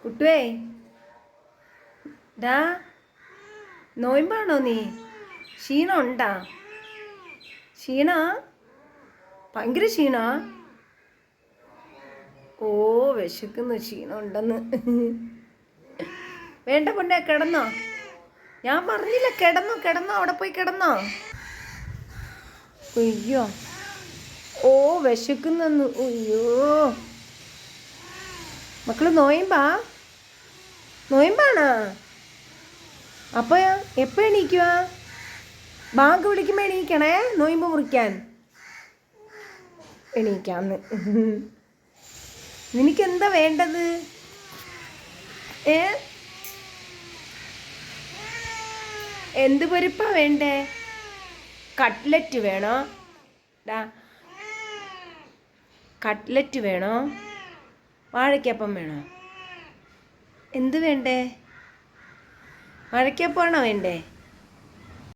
കുട്ടുവേ ഡാ നോയമ്പാണോ നീ? ക്ഷീണം ഉണ്ടാ? ക്ഷീണ? ഭയങ്കര ക്ഷീണ? ഓ വിശക്കുന്നു, ക്ഷീണം ഉണ്ടെന്ന്. വേണ്ട പൊന്നെ, കിടന്നോ? ഞാൻ പറഞ്ഞില്ല, കിടന്നോ കിടന്നോ, അവിടെ പോയി കിടന്നോ. അയ്യോ, ഓ വിശക്കുന്നെന്ന്. അയ്യോ മക്കള് നോയമ്പാണോ? അപ്പൊ എപ്പോ എണീക്കുക? ബാങ്ക് വിളിക്കുമ്പോ എണീക്കണേ, നോയമ്പ് മുറിക്കാൻ. എണീക്കാന്ന്. നിനക്കെന്താ വേണ്ടത്? ഏ എന്ത് പരിപ്പാ വേണ്ടേ? കട്ട്ലറ്റ് വേണോ? കട്ട്ലറ്റ് വേണോ? വാഴയ്ക്കപ്പം വേണോ? എന്ത് വേണ്ടേ? വാഴയ്ക്കപ്പമാണോ വേണ്ടേ?